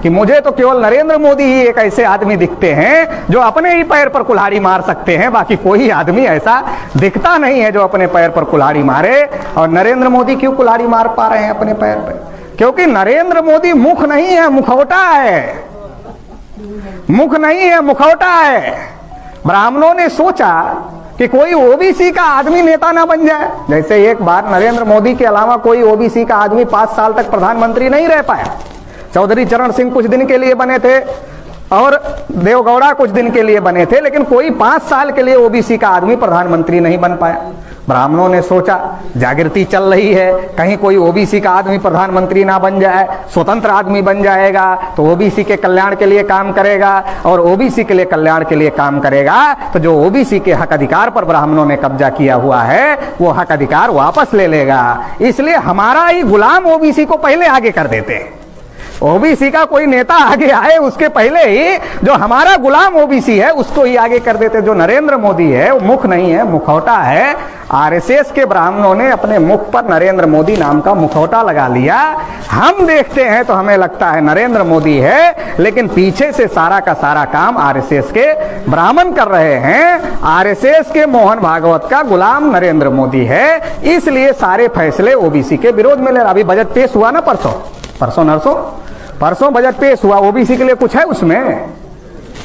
कि मुझे तो केवल नरेंद्र मोदी ही एक ऐसे आदमी दिखते हैं जो अपने ही पैर पर कुल्हाड़ी मार सकते हैं, बाकी कोई आदमी ऐसा दिखता नहीं है जो अपने पैर पर कुल्हाड़ी मारे। और नरेंद्र मोदी क्यों कुल्हाड़ी मार पा रहे हैं अपने पैर पर? क्योंकि नरेंद्र मोदी मुख नहीं है, मुखौटा है। मुख नहीं है, मुखौटा है। ब्राह्मणों ने सोचा कि कोई ओबीसी का आदमी नेता ना बन जाए। जैसे एक बार नरेंद्र मोदी के अलावा कोई ओबीसी का आदमी 5 साल तक प्रधानमंत्री नहीं रह पाया। चौधरी चरण सिंह कुछ दिन के लिए बने थे और देवगौड़ा कुछ दिन के लिए बने थे, लेकिन कोई 5 साल के लिए ओबीसी का आदमी प्रधानमंत्री नहीं बन पाया। ब्राह्मणों ने सोचा जागृति चल रही है, कहीं कोई ओबीसी का आदमी प्रधानमंत्री ना बन जाए, स्वतंत्र आदमी बन जाएगा तो ओबीसी के कल्याण के लिए काम करेगा, और ओबीसी के लिए कल्याण के लिए काम करेगा तो जो ओबीसी के हक अधिकार पर ब्राह्मणों ने कब्जा किया हुआ है वो हक अधिकार वापस ले लेगा। इसलिए हमारा ही गुलाम ओबीसी को पहले आगे कर देते हैं। ओबीसी का कोई नेता आगे आए उसके पहले ही जो हमारा गुलाम ओबीसी है उसको ही आगे कर देते। जो नरेंद्र मोदी है वो मुख नहीं है, मुखौटा है। आरएसएस के ब्राह्मणों ने अपने मुख पर नरेंद्र मोदी नाम का मुखौटा लगा लिया। हम देखते हैं तो हमें लगता है नरेंद्र मोदी है, लेकिन पीछे से सारा का सारा काम आरएसएस के ब्राह्मण कर रहे हैं। आरएसएस के मोहन भागवत का गुलाम नरेंद्र मोदी है, इसलिए सारे फैसले ओबीसी के विरोध में ले रहा। अभी बजट पेश हुआ ना परसों बजट पेश हुआ। ओबीसी के लिए कुछ है उसमें?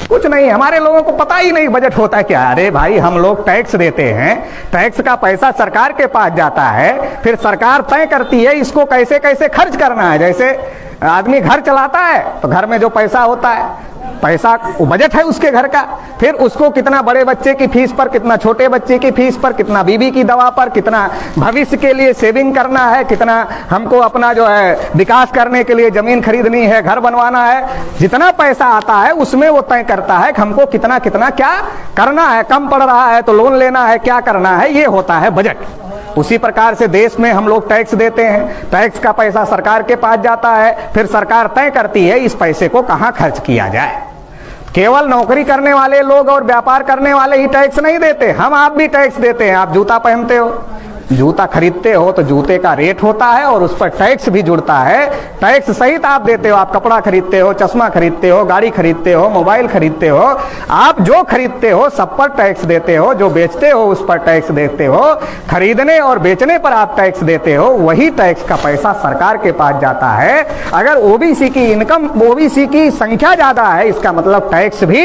कुछ नहीं। हमारे लोगों को पता ही नहीं बजट होता है क्या। अरे भाई, हम लोग टैक्स देते हैं, टैक्स का पैसा सरकार के पास जाता है, फिर सरकार तय करती है इसको कैसे कैसे खर्च करना है। जैसे आदमी घर चलाता है तो घर में जो पैसा होता है, पैसा वो बजट है उसके घर का, फिर उसको कितना बड़े बच्चे की फीस पर, कितना छोटे बच्चे की फीस पर, कितना बीबी की दवा पर, कितना भविष्य के लिए सेविंग करना है, कितना हमको अपना जो है विकास करने के लिए जमीन खरीदनी है, घर बनवाना है, जितना पैसा आता है उसमें वो तय करता है कि हमको कितना कितना क्या करना है। कम पड़ रहा है तो लोन लेना है, क्या करना है, ये होता है बजट। उसी प्रकार से देश में हम लोग टैक्स देते हैं, टैक्स का पैसा सरकार के पास जाता है, फिर सरकार तय करती है इस पैसे को कहां खर्च किया जाए। केवल नौकरी करने वाले लोग और व्यापार करने वाले ही टैक्स नहीं देते, हम आप भी टैक्स देते हैं। आप जूता पहनते हो, जूता खरीदते हो तो जूते का रेट होता है और उस पर टैक्स भी जुड़ता है। टैक्स सहित आप देते हो। आप कपड़ा खरीदते हो, चश्मा खरीदते हो, गाड़ी खरीदते हो, मोबाइल खरीदते हो, आप जो खरीदते हो सब पर टैक्स देते हो। जो बेचते हो उस पर टैक्स देते हो। खरीदने और बेचने पर आप टैक्स देते हो, वही टैक्स का पैसा सरकार के पास जाता है। अगर ओबीसी की इनकम, ओबीसी की संख्या ज्यादा है, इसका मतलब टैक्स भी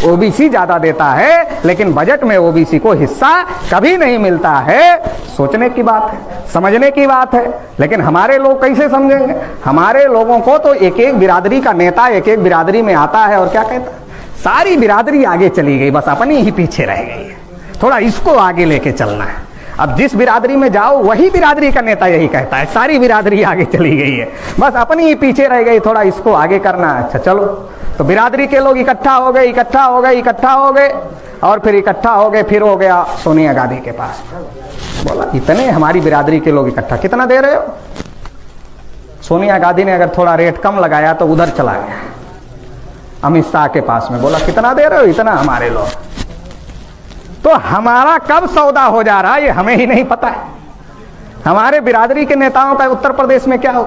ओबीसी ज्यादा देता है, लेकिन बजट में ओबीसी को हिस्सा कभी नहीं मिलता है। सोचने की बात है, समझने की बात है, लेकिन हमारे लोग कैसे समझेंगे? हमारे लोगों को तो एक एक बिरादरी का नेता एक एक बिरादरी में आता है और क्या कहता है, सारी बिरादरी आगे चली गई, बस अपनी ही पीछे रह गई है, थोड़ा इसको आगे लेके चलना है। अब जिस बिरादरी में जाओ वही बिरादरी का नेता यही कहता है, सारी बिरादरी आगे चली गई है, बस अपनी ही पीछे रह गई, थोड़ा इसको आगे करना है। अच्छा चलो, तो बिरादरी के लोग इकट्ठा हो गए और फिर इकट्ठा हो गए, फिर हो गया सोनिया गांधी के पास। बोला इतने हमारी बिरादरी के लोग इकट्ठा, कितना दे रहे हो? सोनिया गांधी ने अगर थोड़ा रेट कम लगाया तो उधर चला गया अमित शाह के पास में, बोला कितना दे रहे हो? इतना हमारे लोग। तो हमारा कब सौदा हो जा रहा है ये हमें ही नहीं पता है। हमारे बिरादरी के नेताओं का उत्तर प्रदेश में क्या हो,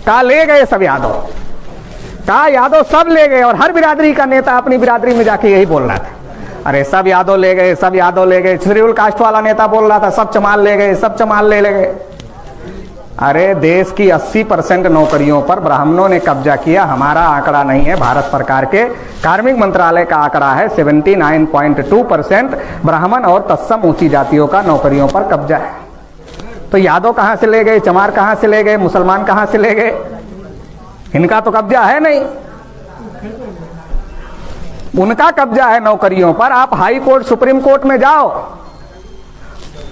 कहा ले गए सब यादव, कहा यादव सब ले गए, और हर बिरादरी का नेता अपनी बिरादरी में जाके यही बोल रहा था, अरे सब यादव ले गए, सब यादव ले गए। शेड्यूल कास्ट वाला नेता बोल रहा था सब चमार ले गए, सब चमार ले गए। अरे देश की 80% नौकरियों पर ब्राह्मणों ने कब्जा किया। हमारा आंकड़ा नहीं है, भारत सरकार के कार्मिक मंत्रालय का आंकड़ा है। 79.2% ब्राह्मण और तत्सम ऊंची जातियों का नौकरियों पर कब्जा है। तो यादव कहां से ले गए, चमार कहां से ले गए, मुसलमान कहां से ले गए? इनका तो कब्जा है नहीं, उनका कब्जा है नौकरियों पर। आप हाई कोर्ट, सुप्रीम कोर्ट में जाओ,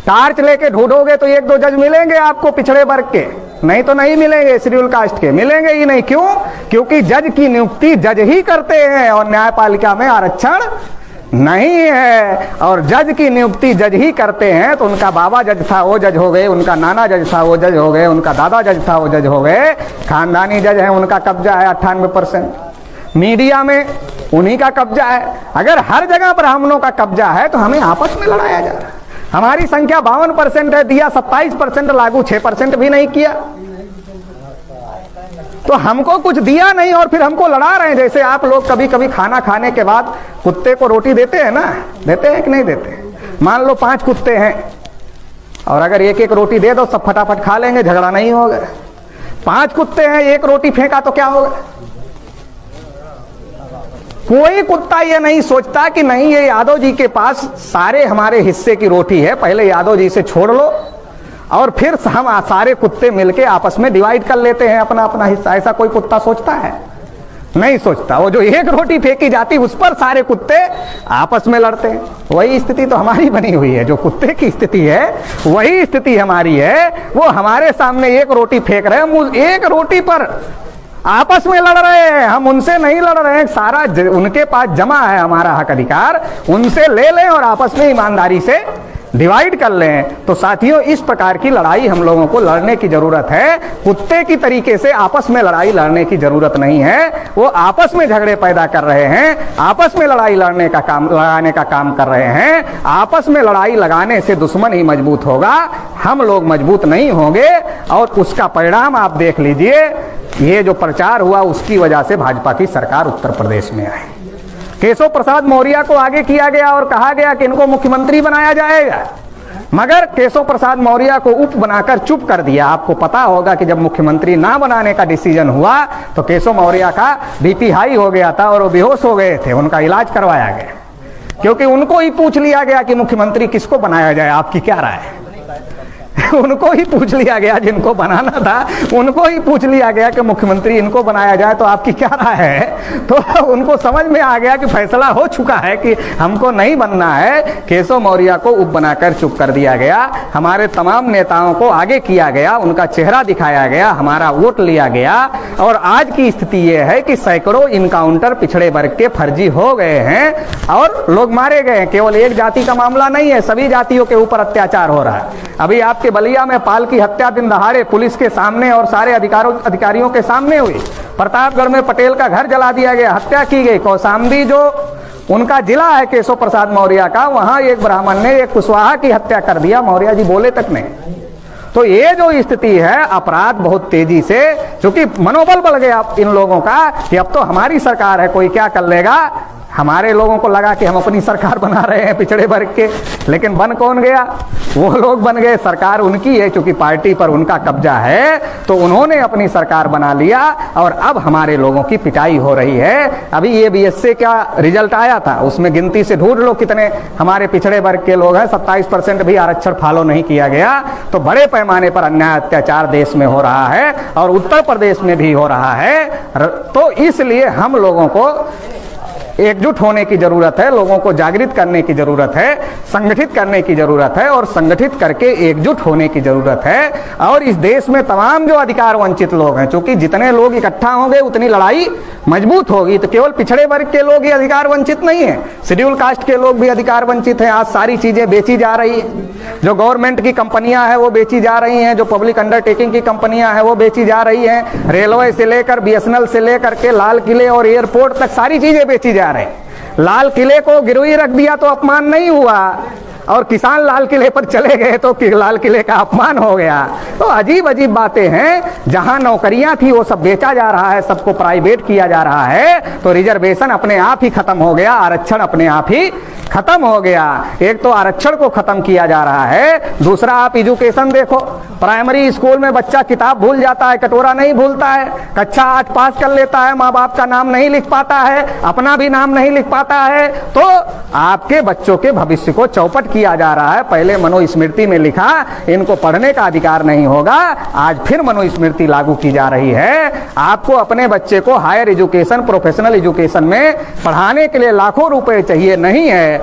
टार्च लेके ढूंढोगे तो 1-2 जज मिलेंगे आपको पिछड़े वर्ग के, नहीं तो नहीं मिलेंगे, शेड्यूल कास्ट के मिलेंगे ही नहीं। क्यों? क्योंकि जज की नियुक्ति जज ही करते हैं और न्यायपालिका में आरक्षण नहीं है। और जज की नियुक्ति जज ही करते हैं, तो उनका बाबा जज था वो जज हो गए, उनका नाना जज था वो जज हो गए, उनका दादा जज था वो जज हो गए। खानदानी जज है, उनका कब्जा है 98%। मीडिया में उन्हीं का कब्जा है। अगर हर जगह ब्राह्मणों का कब्जा है तो हमें आपस में लड़ाया जा रहा है। हमारी संख्या 52% है, दिया 27% लागू, 6% भी नहीं किया। तो हमको कुछ दिया नहीं और फिर हमको लड़ा रहे हैं। जैसे आप लोग कभी कभी खाना खाने के बाद कुत्ते को रोटी देते हैं ना, देते हैं कि नहीं देते? मान लो 5 कुत्ते हैं और अगर एक एक रोटी दे दो सब फटाफट खा लेंगे, झगड़ा नहीं होगा। 5 कुत्ते हैं, एक रोटी फेंका तो क्या होगा? कोई कुत्ता ये नहीं सोचता कि नहीं ये यादव जी के पास सारे हमारे हिस्से की रोटी है, पहले यादव जी से छोड़ लो और फिर हम सारे कुत्ते मिलके आपस में डिवाइड कर लेते हैं अपना अपना हिस्सा। ऐसा कोई कुत्ता सोचता है? नहीं सोचता। वो जो एक रोटी फेंकी जाती उस पर सारे कुत्ते आपस में लड़ते हैं। वही स्थिति तो हमारी बनी हुई है। जो कुत्ते की स्थिति है वही स्थिति हमारी है। वो हमारे सामने एक रोटी फेंक रहे हैं, हम उस एक रोटी पर आपस में लड़ रहे हैं। हम उनसे नहीं लड़ रहे हैं, सारा उनके पास जमा है हमारा हक अधिकार, उनसे ले लें और आपस में ईमानदारी से डिवाइड कर लें। तो साथियों, इस प्रकार की लड़ाई हम लोगों को लड़ने की जरूरत है। कुत्ते की तरीके से आपस में लड़ाई लड़ने की जरूरत नहीं है। वो आपस में झगड़े पैदा कर रहे हैं, आपस में लड़ाई लगाने का काम कर रहे हैं। आपस में लड़ाई लगाने से दुश्मन ही मजबूत होगा, हम लोग मजबूत नहीं होंगे। और उसका परिणाम आप देख लीजिए, ये जो प्रचार हुआ उसकी वजह से भाजपा की सरकार उत्तर प्रदेश में आई। केशव प्रसाद मौर्य को आगे किया गया और कहा गया कि इनको मुख्यमंत्री बनाया जाएगा, मगर केशव प्रसाद मौर्य को उप बनाकर चुप कर दिया। आपको पता होगा कि जब मुख्यमंत्री ना बनाने का डिसीजन हुआ तो केशव मौर्य का बीपी हाई हो गया था और वो बेहोश हो गए थे। उनका इलाज करवाया गया क्योंकि उनको ही पूछ लिया गया कि मुख्यमंत्री किसको बनाया जाए, आपकी क्या राय है? उनको ही पूछ लिया गया, जिनको बनाना था उनको ही पूछ लिया गया कि मुख्यमंत्री इनको बनाया जाए तो आपकी क्या राय है? तो उनको समझ में आ गया कि फैसला हो चुका है कि हमको नहीं बनना है। केशव मौर्य को उप बनाकर चुप कर दिया गया। हमारे तमाम नेताओं को आगे किया गया, उनका चेहरा दिखाया गया, हमारा वोट लिया गया। और आज की स्थिति यह है कि सैकड़ों इनकाउंटर पिछड़े वर्ग के फर्जी हो गए हैं और लोग मारे गए। केवल एक जाति का मामला नहीं है, सभी जातियों के ऊपर अत्याचार हो रहा है। अभी आपके बलिया में पाल की हत्या दिन दहाड़े पुलिस के सामने और सारे अधिकारियों के सामने हुई। प्रतापगढ़ में पटेल का घर जला दिया गया, हत्या की गई। कौशाम्बी जो उनका जिला है केशव प्रसाद मौर्य का, वहां एक ब्राह्मण ने एक कुशवाहा की हत्या कर दिया, मौर्य जी बोले तक नहीं। तो ये जो स्थिति है, अपराध बहुत तेजी से, क्योंकि मनोबल बढ़ गया इन लोगों का कि अब तो हमारी सरकार है, कोई क्या कर लेगा। हमारे लोगों को लगा कि हम अपनी सरकार बना रहे हैं पिछड़े वर्ग के, लेकिन बन कौन गया? वो लोग बन गए। सरकार उनकी है, क्योंकि पार्टी पर उनका कब्जा है, तो उन्होंने अपनी सरकार बना लिया और अब हमारे लोगों की पिटाई हो रही है। अभी ये बीएससी का रिजल्ट आया था, उसमें गिनती से ढूंढ लो कितने हमारे पिछड़े वर्ग के लोग हैं। 27% भी आरक्षण फॉलो नहीं किया गया। तो बड़े पैमाने पर अन्याय अत्याचार देश में हो रहा है और उत्तर प्रदेश में भी हो रहा है। तो इसलिए हम लोगों को एकजुट होने की जरूरत है, लोगों को जागृत करने की जरूरत है, संगठित करने की जरूरत है और संगठित करके एकजुट होने की जरूरत है। और इस देश में तमाम जो अधिकार वंचित लोग हैं, क्योंकि जितने लोग इकट्ठा होंगे उतनी लड़ाई मजबूत होगी। तो केवल पिछड़े वर्ग के लोग ही अधिकार वंचित नहीं है, शेड्यूल कास्ट के लोग भी अधिकार वंचित हैं। आज सारी चीजें बेची जा रही है, जो गवर्नमेंट की कंपनियां हैं वो बेची जा रही हैं, जो पब्लिक अंडरटेकिंग की कंपनियां हैं वो बेची जा रही हैं। रेलवे से लेकर बीएसएनएल से लेकर के लाल किले और एयरपोर्ट तक सारी चीजें बेची जा रही हैं। लाल किले को गिरवी रख दिया तो अपमान नहीं हुआ, और किसान लाल किले पर चले गए तो लाल किले का अपमान हो गया। तो अजीब अजीब बातें हैं। जहां नौकरियां थी वो सब बेचा जा रहा है, सबको प्राइवेट किया जा रहा है। तो रिजर्वेशन अपने आप ही खत्म हो गया, आरक्षण अपने आप ही खत्म हो गया। एक तो आरक्षण को खत्म किया जा रहा है, दूसरा आप एजुकेशन देखो। प्राइमरी स्कूल में बच्चा किताब भूल जाता है, कटोरा नहीं भूलता है। कक्षा 8 पास कर लेता है, माँ बाप का नाम नहीं लिख पाता है, अपना भी नाम नहीं लिख पाता है। तो आपके बच्चों के भविष्य को चौपट किया जा रहा है। पहले मनुस्मृति में लिखा इनको पढ़ने का अधिकार नहीं होगा, आज फिर मनुस्मृति लागू की जा रही है। आपको अपने बच्चे को हायर एजुकेशन, प्रोफेशनल एजुकेशन में पढ़ाने के लिए लाखों रुपए चाहिए, नहीं है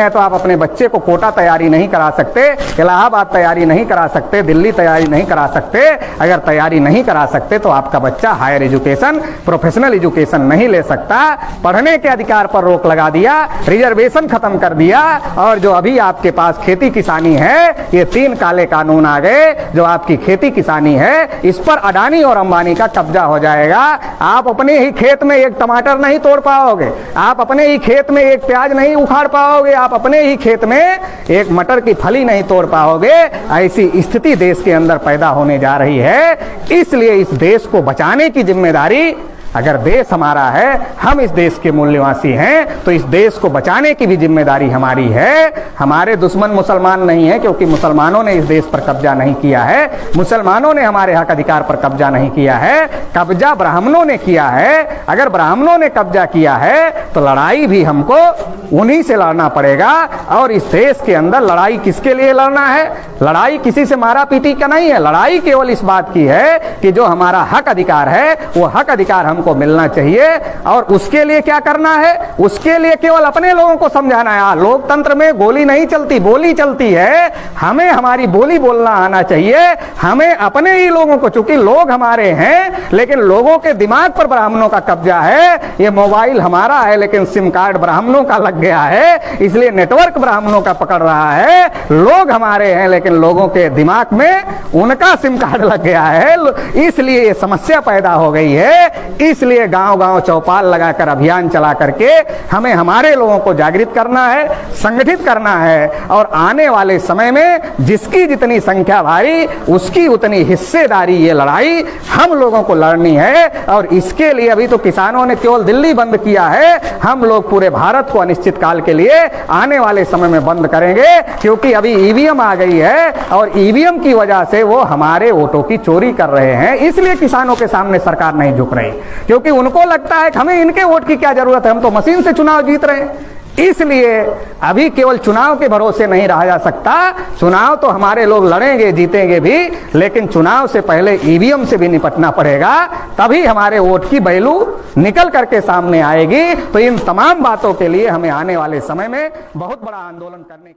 तो आप अपने बच्चे को कोटा तैयारी नहीं करा सकते, इलाहाबाद तैयारी नहीं करा सकते, दिल्ली तैयारी नहीं करा सकते। अगर तैयारी नहीं करा सकते तो आपका बच्चा हायर एजुकेशन, प्रोफेशनल एजुकेशन नहीं ले सकता। पढ़ने के अधिकार पर रोक लगा दिया, रिजर्वेशन खत्म कर दिया। और जो अभी आपके पास खेती किसानी है, ये 3 काले कानून आ गए, जो आपकी खेती किसानी है इस पर अडानी और अंबानी का कब्जा हो जाएगा। आप अपने ही खेत में एक टमाटर नहीं तोड़ पाओगे, आप अपने ही खेत में एक प्याज नहीं उखाड़ पाओगे, आप अपने ही खेत में एक मटर की फली नहीं तोड़ पाओगे। ऐसी स्थिति देश के अंदर पैदा होने जा रही है। इसलिए इस देश को बचाने की जिम्मेदारी, अगर देश हमारा है, हम इस देश के मूल्यवासी हैं, तो इस देश को बचाने की भी जिम्मेदारी हमारी है। हमारे दुश्मन मुसलमान नहीं है, क्योंकि मुसलमानों ने इस देश पर कब्जा नहीं किया है, मुसलमानों ने हमारे हक अधिकार पर कब्जा नहीं किया है, कब्जा ब्राह्मणों ने किया है। अगर ब्राह्मणों ने कब्जा किया है तो लड़ाई भी हमको उन्हीं से लड़ना पड़ेगा। और इस देश के अंदर लड़ाई किसके लिए लड़ना है? लड़ाई किसी से मारा पीटी का नहीं है, लड़ाई केवल इस बात की है कि जो हमारा हक अधिकार है वो हक अधिकार हमको मिलना चाहिए। और उसके लिए क्या करना है? उसके लिए केवल अपने लोगों को समझाना है। लोकतंत्र में गोली नहीं चलती, बोली चलती है। हमें हमारी बोली बोलना आना चाहिए। हमें अपने ही लोगों को, चूंकि लोग हमारे हैं लेकिन लोगों के दिमाग पर ब्राह्मणों का कब्जा है। ये मोबाइल हमारा है लेकिन सिम कार्ड ब्राह्मणों का लग गया है, इसलिए नेटवर्क ब्राह्मणों का पकड़ रहा है। लोग हमारे हैं लेकिन लोगों के दिमाग में उनका सिम कार्ड लग गया है, इसलिए ये समस्या पैदा हो गई है। इसलिए गांव-गांव चौपाल लगाकर अभियान चला करके हमें हमारे लोगों को जागृत करना है, संगठित करना है। और आने वाले समय में जिसकी जितनी संख्या भारी, उसकी उतनी हिस्सेदारी ये लड़ाई हम लोगों को लड़नी है। और इसके लिए अभी तो किसानों ने केवल दिल्ली बंद किया है, हम लोग पूरे भारत को अनिश्चित काल के लिए आने वाले समय में बंद करेंगे, क्योंकि अभी ईवीएम आ गई है और ईवीएम की वजह से वो हमारे वोटों की चोरी कर रहे हैं। इसलिए किसानों के सामने सरकार नहीं झुक रही, क्योंकि उनको लगता है कि हमें इनके वोट की क्या जरूरत है, हम तो मशीन से चुनाव जीत रहे हैं। इसलिए अभी केवल चुनाव के भरोसे नहीं रहा जा सकता। चुनाव तो हमारे लोग लड़ेंगे, जीतेंगे भी, लेकिन चुनाव से पहले ईवीएम से भी निपटना पड़ेगा, तभी हमारे वोट की वैल्यू निकल करके सामने आएगी। तो इन तमाम बातों के लिए हमें आने वाले समय में बहुत बड़ा आंदोलन करने की